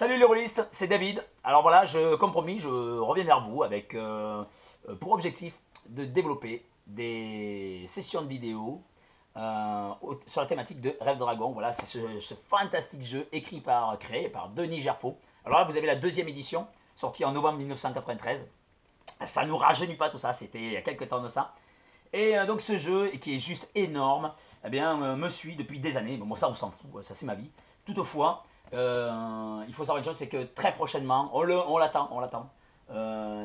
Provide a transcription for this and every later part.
Salut les rôlistes, c'est David. Alors voilà, comme promis, je reviens vers vous avec pour objectif de développer des sessions de vidéo sur la thématique de Rêve Dragon. Voilà, c'est ce fantastique jeu créé par Denis Gerfaut. Alors là, vous avez la deuxième édition, sortie en novembre 1993. Ça nous rajeunit pas tout ça, c'était il y a quelques temps de ça. Et donc ce jeu, qui est juste énorme, eh bien, me suit depuis des années. Bon, moi ça on s'en fout, ça c'est ma vie. Toutefois, il faut savoir une chose, c'est que très prochainement, on l'attend.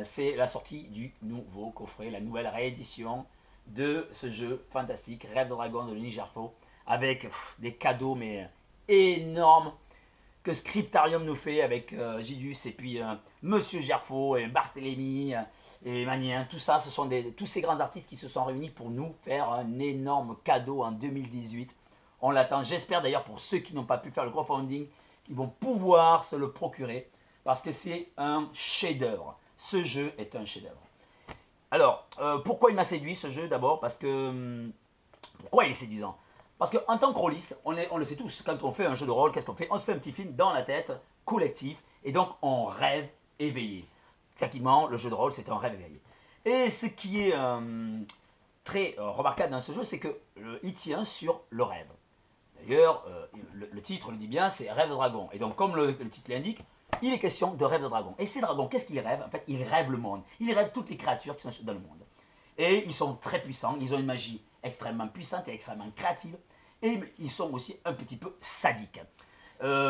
C'est la sortie du nouveau coffret, la nouvelle réédition de ce jeu fantastique, Rêve de Dragon de Denis Gerfaut, avec des cadeaux mais énormes que Scriptarium nous fait avec Gidus et puis Monsieur Gerfaut et Barthélemy et Manien. Tout ça, ce sont tous ces grands artistes qui se sont réunis pour nous faire un énorme cadeau en 2018. On l'attend. J'espère d'ailleurs pour ceux qui n'ont pas pu faire le crowdfunding, qu'ils vont pouvoir se le procurer parce que c'est un chef-d'œuvre. Ce jeu est un chef-d'œuvre. Alors, pourquoi il m'a séduit ce jeu d'abord? Parce que pourquoi il est séduisant? Parce qu'en tant que rôliste, on le sait tous, quand on fait un jeu de rôle, qu'est-ce qu'on fait? On se fait un petit film dans la tête, collectif, et donc on rêve éveillé. Techniquement, le jeu de rôle, c'est un rêve éveillé. Et ce qui est très remarquable dans ce jeu, c'est qu'il tient sur le rêve. D'ailleurs, le titre le dit bien, c'est Rêve de Dragon. Et donc, comme le titre l'indique, il est question de Rêve de Dragon. Et ces dragons, qu'est-ce qu'ils rêvent? En fait, ils rêvent le monde. Ils rêvent toutes les créatures qui sont dans le monde. Et ils sont très puissants, ils ont une magie extrêmement puissante et extrêmement créative. Et ils sont aussi un petit peu sadiques.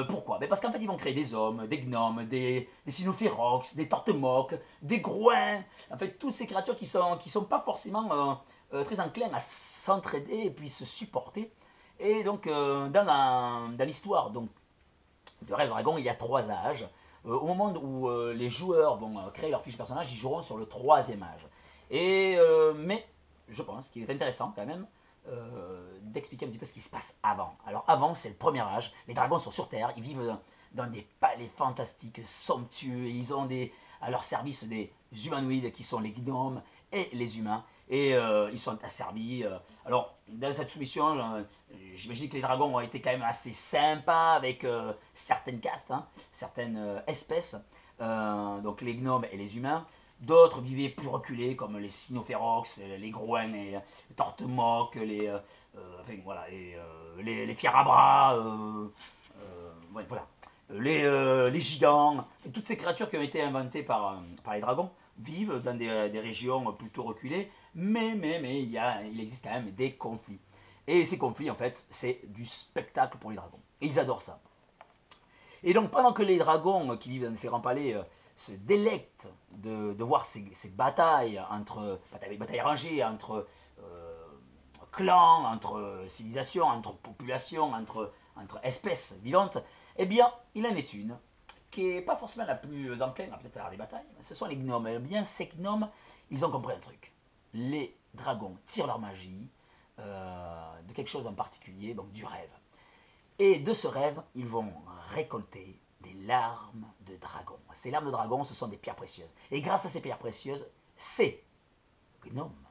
Pourquoi? Parce qu'en fait, ils vont créer des hommes, des gnomes, des cynophérox, des tortemoques, des grouins. En fait, toutes ces créatures qui sont pas forcément très enclins à s'entraider et puis se supporter. Et donc, dans l'histoire de Rêve Dragon, il y a trois âges. Au moment où les joueurs vont créer leur fiche personnage, ils joueront sur le troisième âge. Mais je pense qu'il est intéressant quand même d'expliquer un petit peu ce qui se passe avant. Alors avant, c'est le premier âge. Les dragons sont sur Terre, ils vivent dans des palais fantastiques, somptueux, et ils ont à leur service des humanoïdes qui sont les gnomes et les humains. Et ils sont asservis. Alors, dans cette soumission, j'imagine que les dragons ont été quand même assez sympas avec certaines castes, hein, certaines espèces, donc les gnomes et les humains. D'autres vivaient plus reculés, comme les cynophérox, les grouins, les tortemoques, enfin, voilà, les fiers à bras, ouais, voilà. Les gigants, et toutes ces créatures qui ont été inventées par les dragons vivent dans des régions plutôt reculées, mais il existe quand même des conflits. Et ces conflits, en fait, c'est du spectacle pour les dragons. Et ils adorent ça. Et donc, pendant que les dragons qui vivent dans ces grands palais se délectent de voir ces batailles batailles rangées entre clans, entre civilisations, entre populations, entre espèces vivantes, eh bien, il en est une qui n'est pas forcément la plus encline à peut-être faire des batailles, mais ce sont les gnomes. Eh bien, ces gnomes, ils ont compris un truc. Les dragons tirent leur magie de quelque chose en particulier, donc du rêve. Et de ce rêve, ils vont récolter des larmes de dragon. Ces larmes de dragon, ce sont des pierres précieuses. Et grâce à ces pierres précieuses, ces gnomes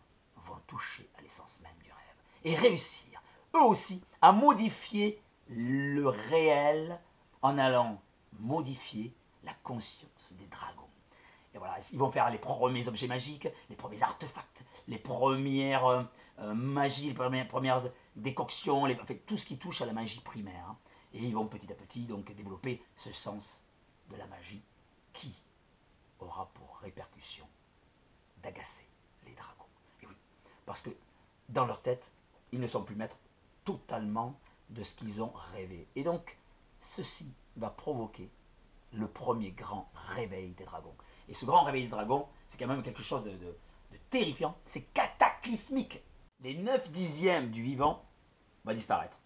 vont toucher à l'essence même du rêve. Et réussir, eux aussi, à modifier le réel en allant modifier la conscience des dragons. Et voilà, ils vont faire les premiers objets magiques, les premiers artefacts, les premières magies, les premières décoctions, en fait, tout ce qui touche à la magie primaire. Hein. Et ils vont petit à petit donc développer ce sens de la magie qui aura pour répercussion d'agacer les dragons. Et oui, parce que dans leur tête, ils ne sont plus maîtres totalement de ce qu'ils ont rêvé. Et donc, ceci va provoquer le premier grand réveil des dragons. Et ce grand réveil des dragons, c'est quand même quelque chose de terrifiant, c'est cataclysmique. Les 9 dixièmes du vivant va disparaître.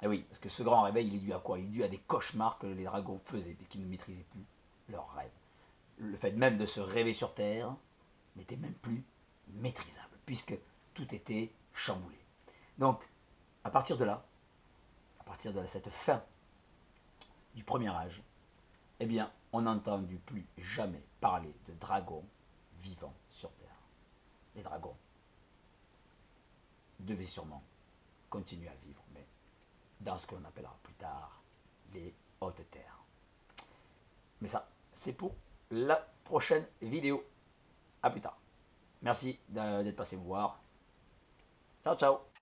Et oui, parce que ce grand réveil, il est dû à quoi? Il est dû à des cauchemars que les dragons faisaient, puisqu'ils ne maîtrisaient plus leurs rêves. Le fait même de se rêver sur Terre n'était même plus maîtrisable, puisque tout était chamboulé. Donc, à partir de là, cette fin du premier âge, eh bien, on n'a entendu plus jamais parler de dragons vivants sur Terre. Les dragons devaient sûrement continuer à vivre, mais dans ce que l'on appellera plus tard les hautes terres. Mais ça, c'est pour la prochaine vidéo. À plus tard. Merci d'être passé me voir. Ciao, ciao.